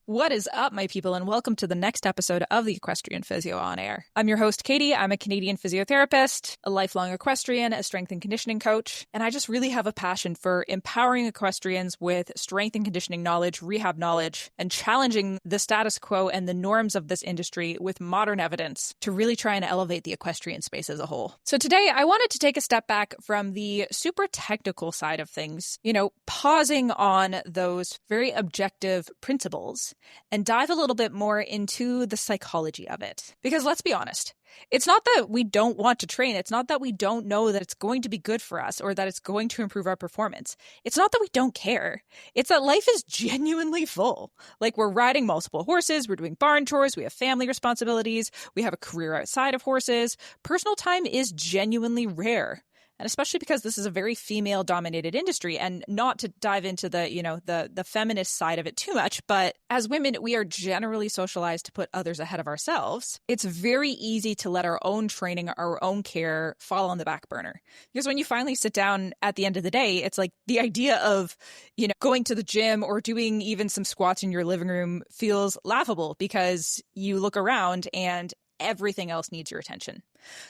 What is up, my people, and welcome to the next episode of the Equestrian Physio on Air. I'm your host, Katie. I'm a Canadian physiotherapist, a lifelong equestrian, a strength and conditioning coach, and I just really have a passion for empowering equestrians with strength and conditioning knowledge, rehab knowledge, and challenging the status quo and the norms of this industry with modern evidence to really try and elevate the equestrian space as a whole. So today, I wanted to take a step back from the super technical side of things, pausing on those very objective principles and dive a little bit more into the psychology of it. Because let's be honest, it's not that we don't want to train. It's not that we don't know that it's going to be good for us or that it's going to improve our performance. It's not that we don't care. It's that life is genuinely full. Like, we're riding multiple horses, we're doing barn chores, we have family responsibilities, we have a career outside of horses. Personal time is genuinely rare. And especially because this is a very female-dominated industry, and not to dive into the feminist side of it too much, but as women, we are generally socialized to put others ahead of ourselves. It's very easy to let our own training, our own care fall on the back burner. Because when you finally sit down at the end of the day, it's like the idea of, going to the gym or doing even some squats in your living room feels laughable because you look around and everything else needs your attention.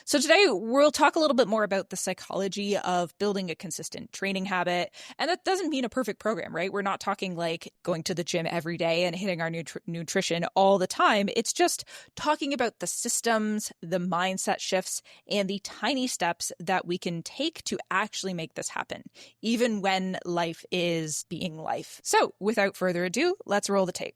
So today we'll talk a little bit more about the psychology of building a consistent training habit. And that doesn't mean a perfect program, right? We're not talking like going to the gym every day and hitting our nutrition all the time. It's just talking about the systems, the mindset shifts, and the tiny steps that we can take to actually make this happen, even when life is being life. So without further ado, let's roll the tape.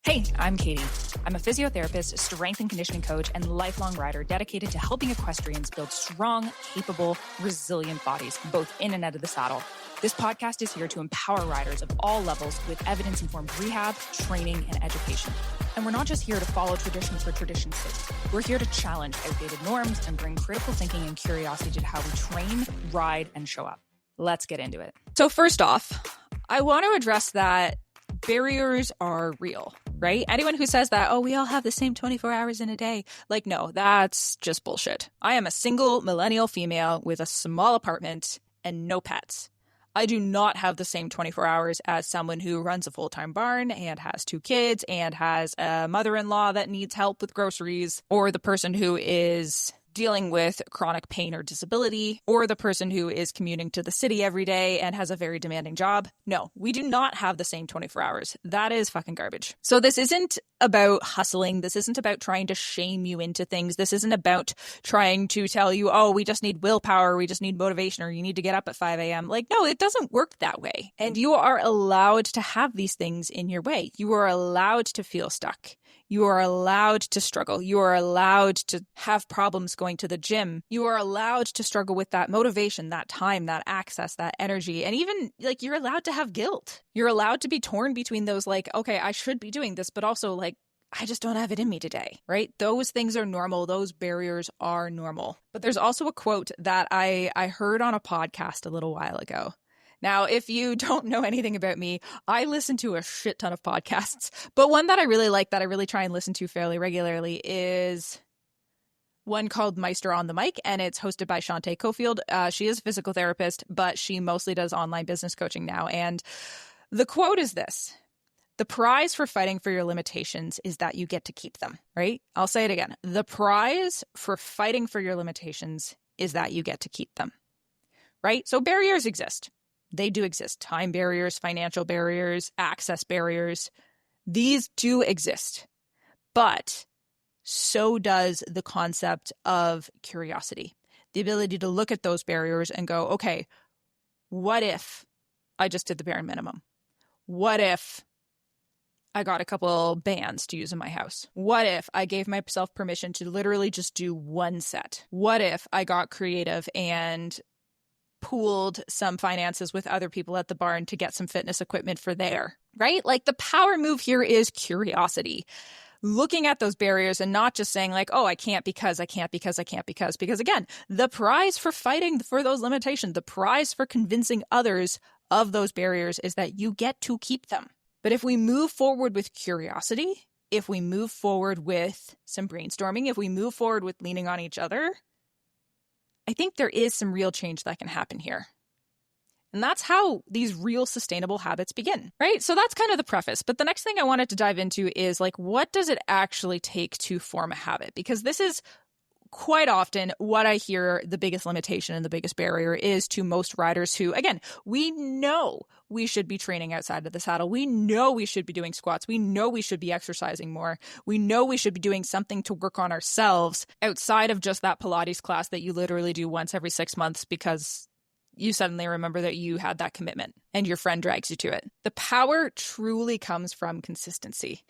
Hey, I'm Katie. I'm a physiotherapist, strength and conditioning coach, and lifelong rider dedicated to helping equestrians build strong, capable, resilient bodies, both in and out of the saddle. This podcast is here to empower riders of all levels with evidence-informed rehab, training, and education. And we're not just here to follow tradition for tradition's sake. We're here to challenge outdated norms and bring critical thinking and curiosity to how we train, ride, and show up. Let's get into it. So first off, I want to address that barriers are real, right? Anyone who says that, we all have the same 24 hours in a day. Like, no, that's just bullshit. I am a single millennial female with a small apartment and no pets. I do not have the same 24 hours as someone who runs a full-time barn and has 2 kids and has a mother-in-law that needs help with groceries, or the person who is dealing with chronic pain or disability, or the person who is commuting to the city every day and has a very demanding job. No, we do not have the same 24 hours. That is fucking garbage. So this isn't about hustling. This isn't about trying to shame you into things. This isn't about trying to tell you, we just need willpower, we just need motivation, or you need to get up at 5 a.m. Like, no, it doesn't work that way. And you are allowed to have these things in your way. You are allowed to feel stuck. You are allowed to struggle. You are allowed to have problems going to the gym. You are allowed to struggle with that motivation, that time, that access, that energy. And even like, you're allowed to have guilt. You're allowed to be torn between those, like, okay, I should be doing this, but also like, I just don't have it in me today, right? Those things are normal. Those barriers are normal. But there's also a quote that I heard on a podcast a little while ago. Now, if you don't know anything about me, I listen to a shit ton of podcasts, but one that I really like, that I really try and listen to fairly regularly, is one called Meister on the Mic, and it's hosted by Shantae Cofield. She is a physical therapist, but she mostly does online business coaching now. And the quote is this: "The prize for fighting for your limitations is that you get to keep them," right? I'll say it again. The prize for fighting for your limitations is that you get to keep them, right? So barriers exist. They do exist. Time barriers, financial barriers, access barriers. These do exist. But so does the concept of curiosity. The ability to look at those barriers and go, okay, what if I just did the bare minimum? What if I got a couple bands to use in my house? What if I gave myself permission to literally just do one set? What if I got creative and pooled some finances with other people at the barn to get some fitness equipment for there, right? Like, the power move here is curiosity. Looking at those barriers and not just saying like, I can't because. Because again, the prize for fighting for those limitations, the prize for convincing others of those barriers is that you get to keep them. But if we move forward with curiosity, if we move forward with some brainstorming, if we move forward with leaning on each other, I think there is some real change that can happen here. And that's how these real sustainable habits begin, right? So that's kind of the preface. But the next thing I wanted to dive into is like, what does it actually take to form a habit? Because this is quite often what I hear the biggest limitation and the biggest barrier is to most riders who, again, we know we should be training outside of the saddle. We know we should be doing squats. We know we should be exercising more. We know we should be doing something to work on ourselves outside of just that Pilates class that you literally do once every 6 months because you suddenly remember that you had that commitment and your friend drags you to it. The power truly comes from consistency.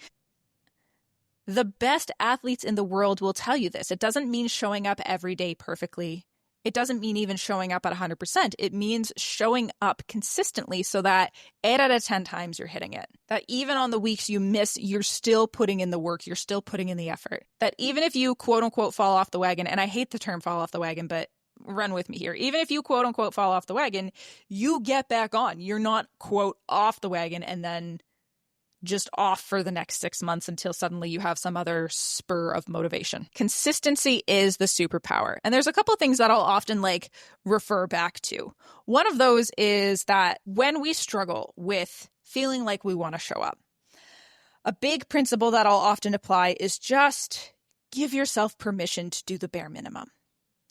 The best athletes in the world will tell you this. It doesn't mean showing up every day perfectly. It doesn't mean even showing up at 100%. It means showing up consistently so that 8 out of 10 times you're hitting it. That even on the weeks you miss, you're still putting in the work. You're still putting in the effort. That even if you quote unquote fall off the wagon, and I hate the term fall off the wagon, but run with me here. Even if you quote unquote fall off the wagon, you get back on. You're not quote off the wagon and then just off for the next 6 months until suddenly you have some other spur of motivation. Consistency is the superpower. And there's a couple of things that I'll often refer back to. One of those is that when we struggle with feeling like we want to show up, a big principle that I'll often apply is just give yourself permission to do the bare minimum,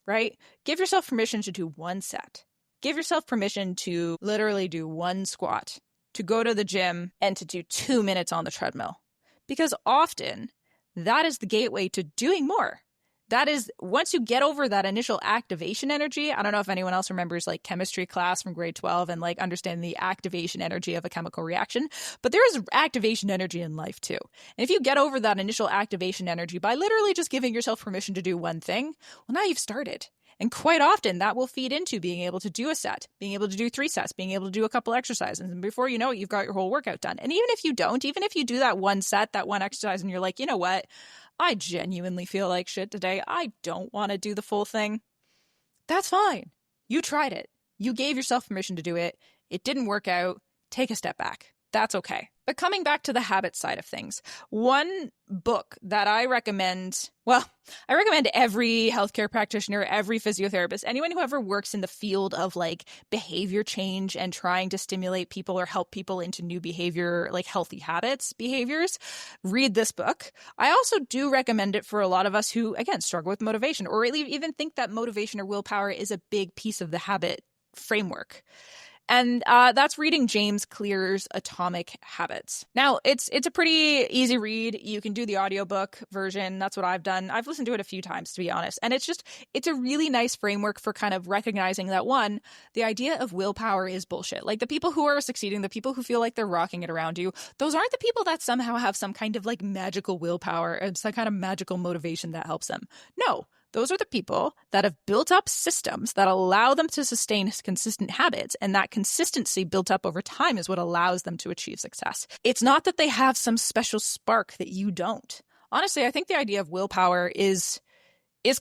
right? Give yourself permission to do one set. Give yourself permission to literally do one squat, to go to the gym, and to do 2 minutes on the treadmill. Because often that is the gateway to doing more. That is, once you get over that initial activation energy, I don't know if anyone else remembers chemistry class from grade 12 and understanding the activation energy of a chemical reaction, but there is activation energy in life too. And if you get over that initial activation energy by literally just giving yourself permission to do one thing, well, now you've started. And quite often that will feed into being able to do a set, being able to do 3 sets, being able to do a couple exercises. And before you know it, you've got your whole workout done. And even if you don't, even if you do that one set, that one exercise, and you're like, you know what? I genuinely feel like shit today. I don't want to do the full thing. That's fine. You tried it. You gave yourself permission to do it. It didn't work out. Take a step back. That's okay. But coming back to the habit side of things, one book that I recommend, I recommend every healthcare practitioner, every physiotherapist, anyone who ever works in the field of behavior change and trying to stimulate people or help people into new behavior, healthy behaviors, read this book. I also do recommend it for a lot of us who, again, struggle with motivation or even think that motivation or willpower is a big piece of the habit framework. And that's reading James Clear's Atomic Habits. Now, it's a pretty easy read. You can do the audiobook version. That's what I've done. I've listened to it a few times, to be honest. And it's a really nice framework for kind of recognizing that, one, the idea of willpower is bullshit. The people who are succeeding, the people who feel like they're rocking it around you, those aren't the people that somehow have some kind of magical willpower and some kind of magical motivation that helps them. No. Those are the people that have built up systems that allow them to sustain consistent habits, and that consistency built up over time is what allows them to achieve success. It's not that they have some special spark that you don't. Honestly, I think the idea of willpower is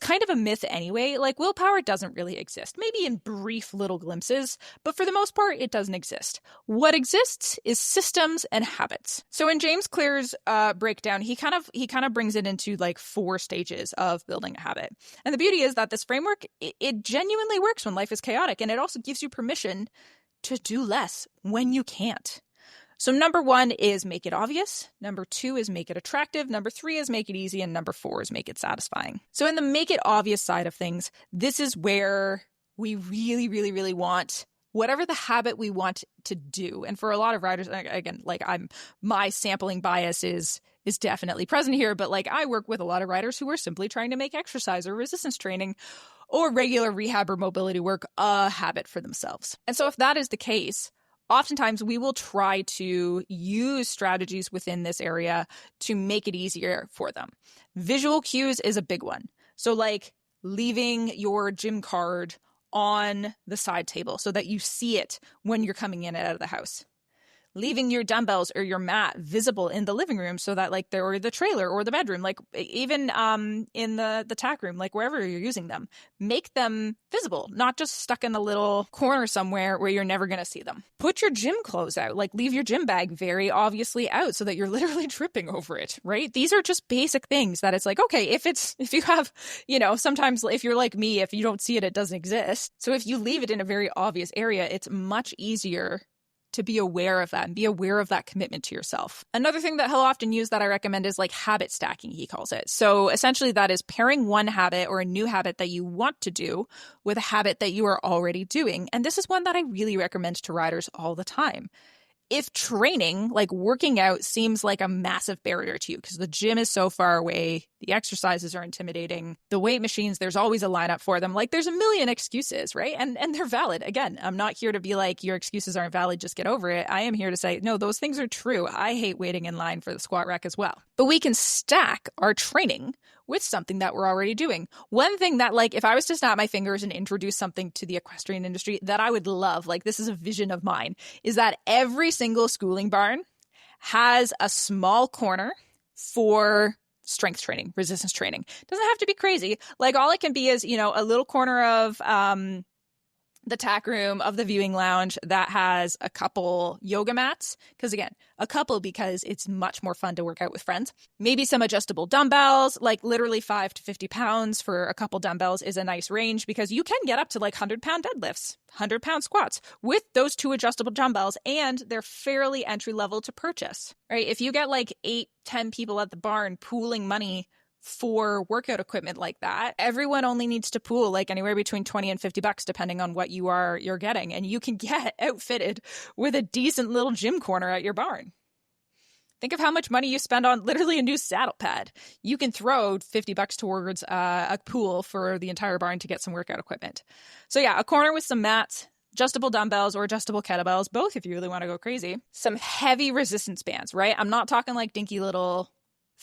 kind of a myth anyway. Willpower doesn't really exist, maybe in brief little glimpses, but for the most part, it doesn't exist. What exists is systems and habits. So in James Clear's breakdown, he kind of brings it into 4 stages of building a habit. And the beauty is that this framework, it genuinely works when life is chaotic, and it also gives you permission to do less when you can't. So number 1 is make it obvious. Number 2 is make it attractive. Number 3 is make it easy. And number 4 is make it satisfying. So in the make it obvious side of things, this is where we really, really, really want whatever the habit we want to do. And for a lot of riders, again, my sampling bias is definitely present here, but I work with a lot of riders who are simply trying to make exercise or resistance training or regular rehab or mobility work a habit for themselves. And so if that is the case, oftentimes we will try to use strategies within this area to make it easier for them. Visual cues is a big one. So leaving your gym card on the side table so that you see it when you're coming in and out of the house. leaving your dumbbells or your mat visible in the living room so that like or the trailer or the bedroom, like even in the tack room, like wherever you're using them, make them visible, not just stuck in a little corner somewhere where you're never going to see them. Put your gym clothes out, like leave your gym bag very obviously out so that you're literally tripping over it, right? These are just basic things that it's like, okay, if you have, sometimes if you're like me, if you don't see it, it doesn't exist. So if you leave it in a very obvious area, it's much easier to be aware of that and be aware of that commitment to yourself. Another thing that he'll often use that I recommend is like habit stacking, he calls it. So essentially that is pairing one habit or a new habit that you want to do with a habit that you are already doing. And this is one that I really recommend to riders all the time. If training, like working out, seems like a massive barrier to you because the gym is so far away, the exercises are intimidating, the weight machines, there's always a lineup for them. Like there's a million excuses, right? And they're valid. Again, I'm not here to be like, your excuses aren't valid, just get over it. I am here to say, no, those things are true. I hate waiting in line for the squat rack as well. But we can stack our training with something that we're already doing. One thing that, like, if I was to snap my fingers and introduce something to the equestrian industry that I would love, like this is a vision of mine, is that every single schooling barn has a small corner for strength training, resistance training. Doesn't have to be crazy. Like all it can be is, a little corner of the tack room, of the viewing lounge that has a couple yoga mats. Because again, a couple because it's much more fun to work out with friends. Maybe some adjustable dumbbells, like literally 5 to 50 pounds for a couple dumbbells is a nice range because you can get up to like 100-pound deadlifts, 100-pound squats with those 2 adjustable dumbbells, and they're fairly entry level to purchase, right? If you get like 8-10 people at the barn pooling money for workout equipment like that, everyone only needs to pool like anywhere between $20 and $50 depending on what you're getting, and you can get outfitted with a decent little gym corner at your barn. Think of how much money you spend on literally a new saddle pad. You can throw $50 towards a pool for the entire barn to get some workout equipment. So yeah, a corner with some mats, adjustable dumbbells or adjustable kettlebells, both if you really want to go crazy. Some heavy resistance bands, right? I'm not talking like dinky little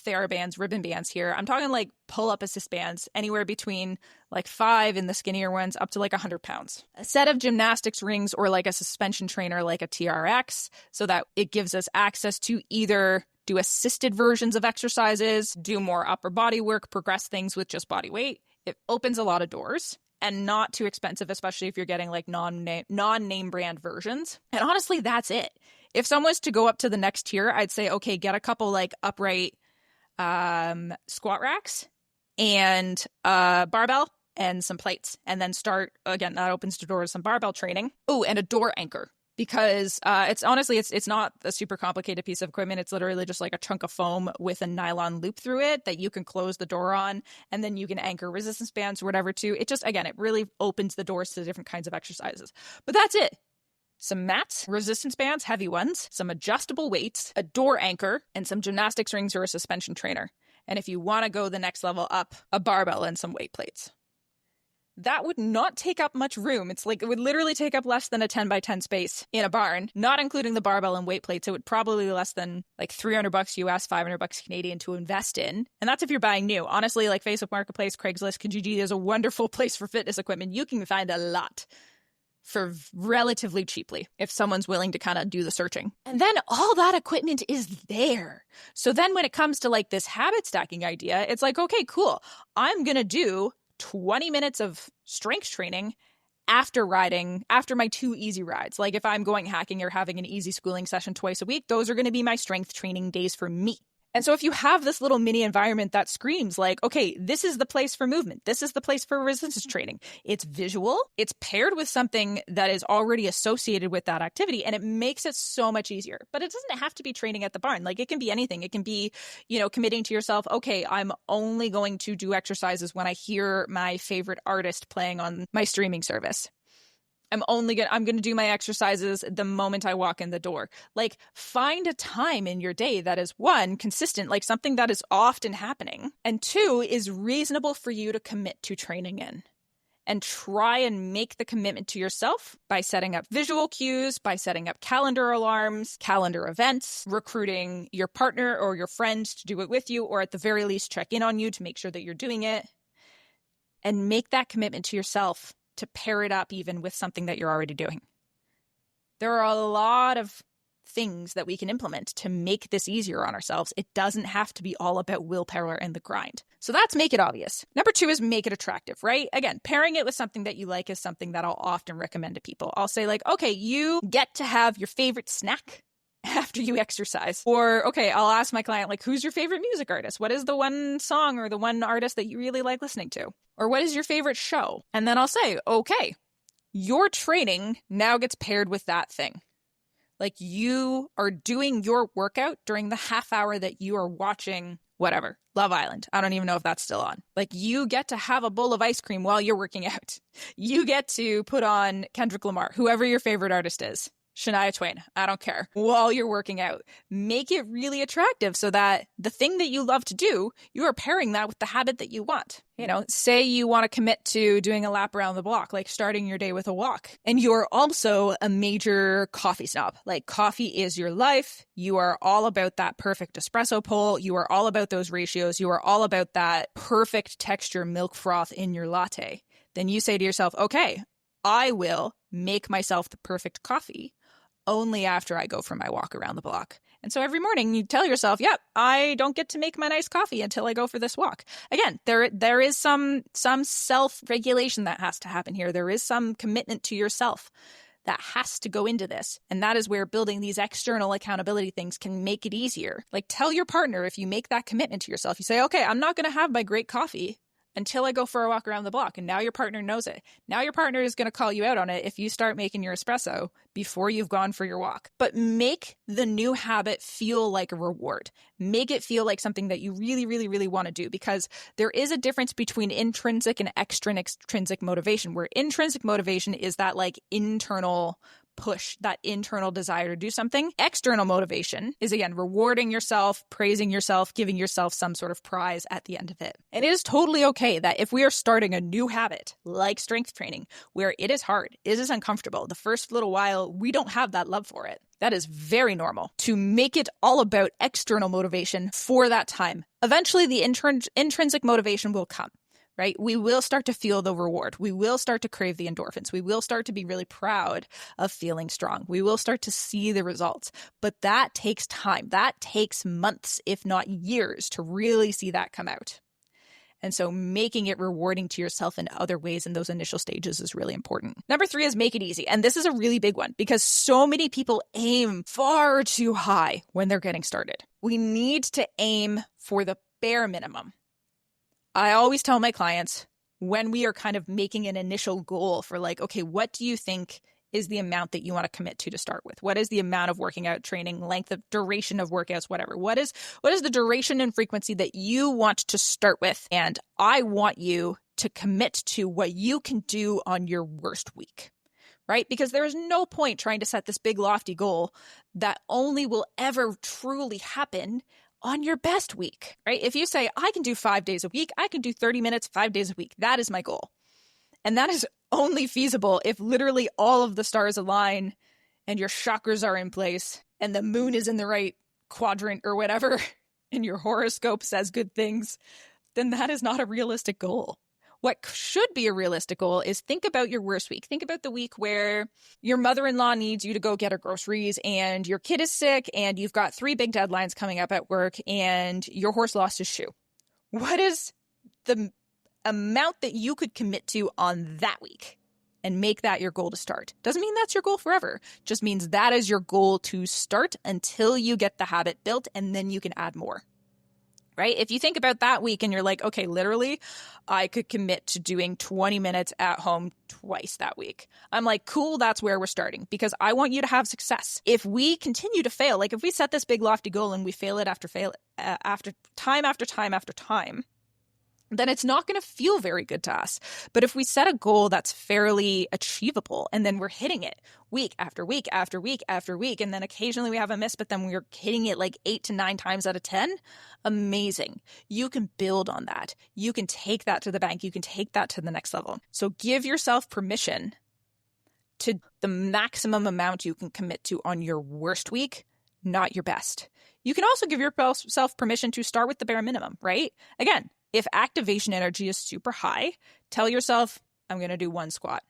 TheraBands, ribbon bands here. I'm talking like pull-up assist bands, anywhere between like 5 in the skinnier ones up to like 100 pounds. A set of gymnastics rings or like a suspension trainer like a TRX so that it gives us access to either do assisted versions of exercises, do more upper body work, progress things with just body weight. It opens a lot of doors and not too expensive, especially if you're getting like non-name brand versions. And honestly, that's it. If someone was to go up to the next tier, I'd say, okay, get a couple like upright squat racks and barbell and some plates, and then start again. That opens the door to some barbell training. Oh, and a door anchor, because it's not a super complicated piece of equipment. It's literally just like a chunk of foam with a nylon loop through it that you can close the door on, and then you can anchor resistance bands or whatever to. It just, again, it really opens the doors to different kinds of exercises. But that's it. Some mats, resistance bands, heavy ones, some adjustable weights, a door anchor, and some gymnastics rings or a suspension trainer. And if you want to go the next level up, a barbell and some weight plates. That would not take up much room. It's like it would literally take up less than a 10 by 10 space in a barn, not including the barbell and weight plates. It would probably be less than like $300 US, $500 Canadian to invest in. And that's if you're buying new. Honestly, like Facebook Marketplace, Craigslist, Kijiji is a wonderful place for fitness equipment. You can find a lot for relatively cheaply if someone's willing to kind of do the searching. And then all that equipment is there. So then when it comes to like this habit stacking idea, it's like, okay, cool. I'm going to do 20 minutes of strength training after my 2 easy rides. Like if I'm going hacking or having an easy schooling session twice a week, those are going to be my strength training days for me. And so if you have this little mini environment that screams like, okay, this is the place for movement, this is the place for resistance training, it's visual, it's paired with something that is already associated with that activity, and it makes it so much easier. But it doesn't have to be training at the barn. Like it can be anything. It can be, committing to yourself, okay, I'm only going to do exercises when I hear my favorite artist playing on my streaming service. I'm going to do my exercises the moment I walk in the door. Like find a time in your day that is 1, consistent, like something that is often happening, and 2, is reasonable for you to commit to training in. And try and make the commitment to yourself by setting up visual cues, by setting up calendar alarms, calendar events, recruiting your partner or your friend to do it with you, or at the very least check in on you to make sure that you're doing it. And make that commitment to yourself to pair it up even with something that you're already doing. There are a lot of things that we can implement to make this easier on ourselves. It doesn't have to be all about willpower and the grind. So that's make it obvious. Number 2 is make it attractive, right? Again, pairing it with something that you like is something that I'll often recommend to people. I'll say like, okay, you get to have your favorite snack after you exercise. Or, okay, I'll ask my client, like, who's your favorite music artist? What is the one song or the one artist that you really like listening to? Or what is your favorite show? And then I'll say, okay, your training now gets paired with that thing. Like you are doing your workout during the half hour that you are watching whatever, Love Island. I don't even know if that's still on. Like you get to have a bowl of ice cream while you're working out. You get to put on Kendrick Lamar, whoever your favorite artist is. Shania Twain, I don't care, while you're working out. Make it really attractive so that the thing that you love to do, you are pairing that with the habit that you want. You know, say you want to commit to doing a lap around the block, like starting your day with a walk. And you're also a major coffee snob. Like coffee is your life. You are all about that perfect espresso pull. You are all about those ratios. You are all about that perfect texture milk froth in your latte. Then you say to yourself, okay, I will make myself the perfect coffee only after I go for my walk around the block. And so every morning you tell yourself, yep, I don't get to make my nice coffee until I go for this walk. Again, there is some self-regulation that has to happen here. There is some commitment to yourself that has to go into this. And that is where building these external accountability things can make it easier. Like tell your partner, if you make that commitment to yourself, you say, okay, I'm not going to have my great coffee until I go for a walk around the block. And now your partner knows it. Now your partner is going to call you out on it if you start making your espresso before you've gone for your walk. But make the new habit feel like a reward. Make it feel like something that you really, really, really want to do, because there is a difference between intrinsic and extrinsic motivation, where intrinsic motivation is that like internal push, that internal desire to do something. External motivation is, again, rewarding yourself, praising yourself, giving yourself some sort of prize at the end of it. And it is totally okay that if we are starting a new habit, like strength training, where it is hard, it is uncomfortable, the first little while, we don't have that love for it. That is very normal to make it all about external motivation for that time. Eventually, the intrinsic motivation will come. Right? We will start to feel the reward. We will start to crave the endorphins. We will start to be really proud of feeling strong. We will start to see the results. But that takes time. That takes months, if not years, to really see that come out. And so making it rewarding to yourself in other ways in those initial stages is really important. Number 3 is make it easy. And this is a really big one because so many people aim far too high when they're getting started. We need to aim for the bare minimum. I always tell my clients when we are kind of making an initial goal for like, okay, what do you think is the amount that you want to commit to start with? What is the amount of working out, training, length of duration of workouts, whatever? What is the duration and frequency that you want to start with? And I want you to commit to what you can do on your worst week, right? Because there is no point trying to set this big lofty goal that only will ever truly happen on your best week, right? If you say, I can do 5 days a week, I can do 30 minutes, 5 days a week, that is my goal. And that is only feasible if literally all of the stars align and your chakras are in place and the moon is in the right quadrant or whatever, and your horoscope says good things, then that is not a realistic goal. What should be a realistic goal is think about your worst week. Think about the week where your mother-in-law needs you to go get her groceries and your kid is sick and you've got 3 big deadlines coming up at work and your horse lost his shoe. What is the amount that you could commit to on that week and make that your goal to start? Doesn't mean that's your goal forever. Just means that is your goal to start until you get the habit built, and then you can add more. Right? If you think about that week and you're like, okay, literally, I could commit to doing 20 minutes at home twice that week. I'm like, cool, that's where we're starting because I want you to have success. If we continue to fail, like if we set this big lofty goal and we fail it after time, then it's not going to feel very good to us. But if we set a goal that's fairly achievable and then we're hitting it week after week after week after week, and then occasionally we have a miss, but then we're hitting it like 8 to 9 times out of 10, amazing. You can build on that. You can take that to the bank. You can take that to the next level. So give yourself permission to the maximum amount you can commit to on your worst week, not your best. You can also give yourself permission to start with the bare minimum, right? Again, if activation energy is super high, tell yourself, I'm going to do 1 squat.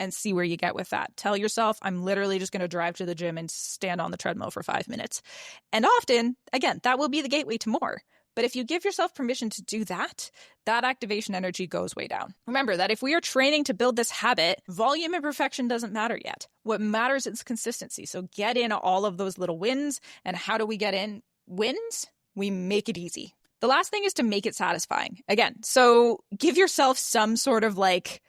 and see where you get with that. Tell yourself, I'm literally just going to drive to the gym and stand on the treadmill for 5 minutes. And often, again, that will be the gateway to more. But if you give yourself permission to do that, that activation energy goes way down. Remember that if we are training to build this habit, volume and perfection doesn't matter yet. What matters is consistency. So get in all of those little wins. And how do we get in wins? We make it easy. The last thing is to make it satisfying. Again, so give yourself some sort of like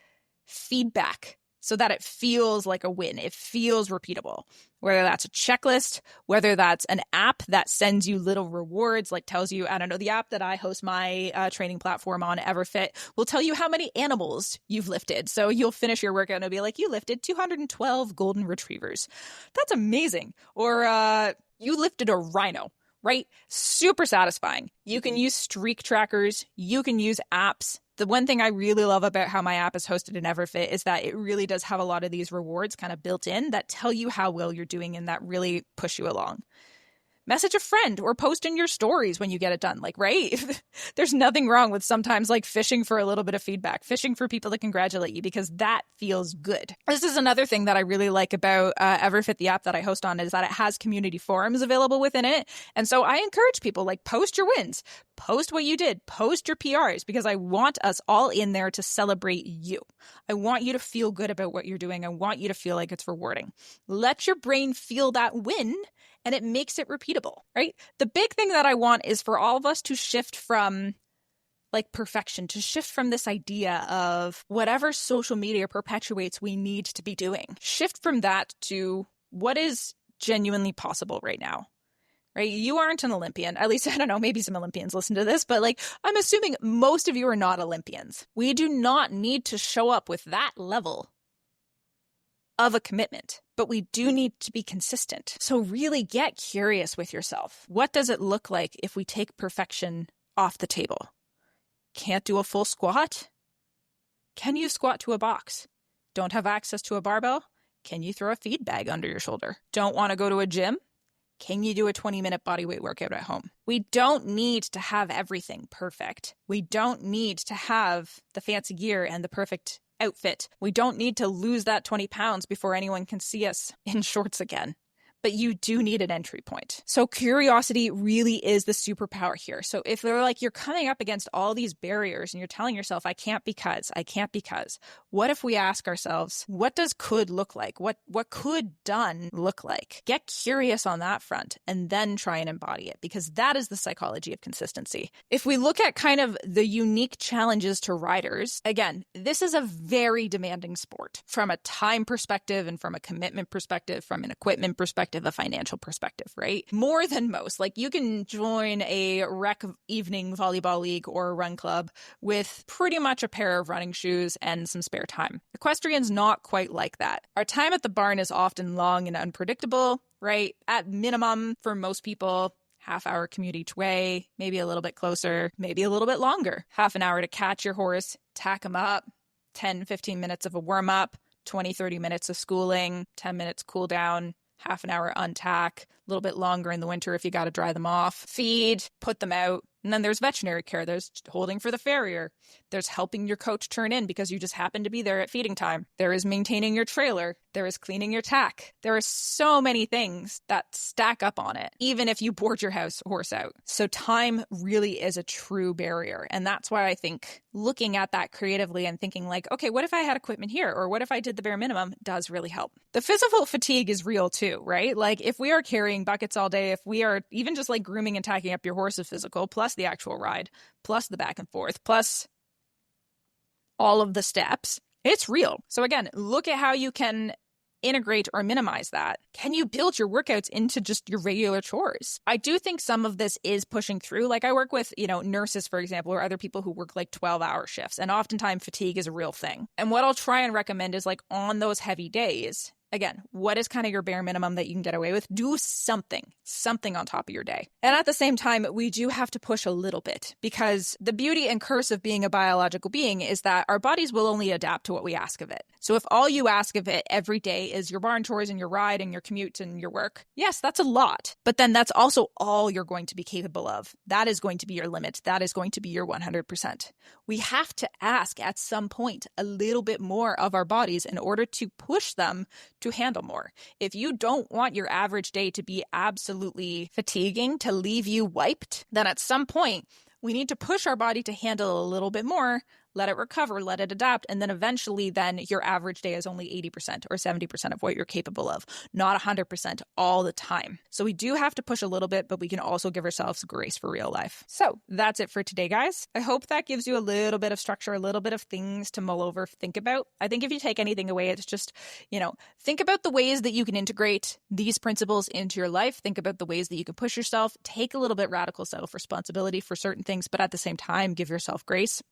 feedback so that it feels like a win. It feels repeatable. Whether that's a checklist, whether that's an app that sends you little rewards, like tells you, I don't know, the app that I host my training platform on, EverFit, will tell you how many animals you've lifted. So you'll finish your workout and it'll be like, you lifted 212 golden retrievers. That's amazing. Or you lifted a rhino, right? Super satisfying. You can use streak trackers. You can use apps. The one thing I really love about how my app is hosted in EverFit is that it really does have a lot of these rewards kind of built in that tell you how well you're doing and that really push you along. Message a friend or post in your stories when you get it done. Like, right? There's nothing wrong with sometimes like fishing for a little bit of feedback, fishing for people to congratulate you because that feels good. This is another thing that I really like about EverFit, the app that I host on, is that it has community forums available within it. And so I encourage people like post your wins, post what you did, post your PRs, because I want us all in there to celebrate you. I want you to feel good about what you're doing. I want you to feel like it's rewarding. Let your brain feel that win, and it makes it repeatable, right? The big thing that I want is for all of us to shift from like perfection, to shift from this idea of whatever social media perpetuates we need to be doing. Shift from that to what is genuinely possible right now, right? You aren't an Olympian. At least, I don't know, maybe some Olympians listen to this, but like, I'm assuming most of you are not Olympians. We do not need to show up with that level of a commitment, but we do need to be consistent. So really get curious with yourself. What does it look like if we take perfection off the table? Can't do a full squat? Can you squat to a box? Don't have access to a barbell? Can you throw a feed bag under your shoulder? Don't want to go to a gym? Can you do a 20-minute bodyweight workout at home? We don't need to have everything perfect. We don't need to have the fancy gear and the perfect outfit. We don't need to lose that 20 pounds before anyone can see us in shorts again. But you do need an entry point. So curiosity really is the superpower here. So if they're like, you're coming up against all these barriers and you're telling yourself, I can't because, what if we ask ourselves, what does could look like? What could done look like? Get curious on that front and then try and embody it, because that is the psychology of consistency. If we look at kind of the unique challenges to riders, again, this is a very demanding sport from a time perspective and from a commitment perspective, from an equipment perspective, a financial perspective, right? More than most. Like you can join a rec evening volleyball league or a run club with pretty much a pair of running shoes and some spare time. Equestrian's not quite like that. Our time at the barn is often long and unpredictable, right? At minimum, for most people, half-hour commute each way, maybe a little bit closer, maybe a little bit longer. Half an hour to catch your horse, tack him up, 10, 15 minutes of a warm-up, 20, 30 minutes of schooling, 10 minutes cool down, half an hour untack, a little bit longer in the winter if you got to dry them off, feed, put them out. And then there's veterinary care. There's holding for the farrier. There's helping your coach turn in because you just happen to be there at feeding time. There is maintaining your trailer. There is cleaning your tack. There are so many things that stack up on it, even if you board your horse out. So time really is a true barrier. And that's why I think looking at that creatively and thinking like, okay, what if I had equipment here? Or what if I did the bare minimum does really help. The physical fatigue is real too, right? Like if we are carrying buckets all day, if we are even just like grooming and tacking up your horse is physical, plus the actual ride, plus the back and forth, plus all of the steps, it's real. So again, look at how you can integrate or minimize that. Can you build your workouts into just your regular chores? I do think some of this is pushing through. Like I work with, nurses, for example, or other people who work like 12-hour shifts. And oftentimes fatigue is a real thing. And what I'll try and recommend is like on those heavy days, Again, what is kind of your bare minimum that you can get away with? Do something on top of your day. And at the same time, we do have to push a little bit, because the beauty and curse of being a biological being is that our bodies will only adapt to what we ask of it. So if all you ask of it every day is your barn chores and your ride and your commute and your work, yes, that's a lot. But then that's also all you're going to be capable of. That is going to be your limit. That is going to be your 100%. We have to ask at some point a little bit more of our bodies in order to push them to handle more. If you don't want your average day to be absolutely fatiguing, to leave you wiped, then at some point we need to push our body to handle a little bit more, let it recover, let it adapt, and then eventually then your average day is only 80% or 70% of what you're capable of, not 100% all the time. So we do have to push a little bit, but we can also give ourselves grace for real life. So that's it for today, guys. I hope that gives you a little bit of structure, a little bit of things to mull over, think about. I think if you take anything away, it's just, think about the ways that you can integrate these principles into your life. Think about the ways that you can push yourself, take a little bit radical self-responsibility for certain things, but at the same time, give yourself grace.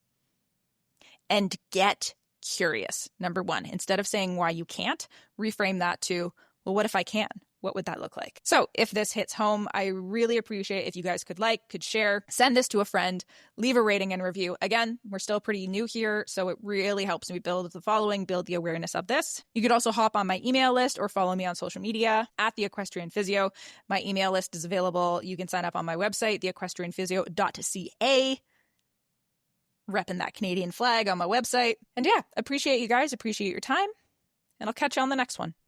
And get curious. Number one, instead of saying why you can't, reframe that to, well, what if I can? What would that look like? So if this hits home, I really appreciate if you guys could share, send this to a friend, leave a rating and review. Again, we're still pretty new here, so it really helps me build the following, build the awareness of this. You could also hop on my email list or follow me on social media at the Equestrian Physio. My email list is available. You can sign up on my website, theequestrianphysio.ca. Repping that Canadian flag on my website. And yeah, appreciate you guys, appreciate your time, and I'll catch you on the next one.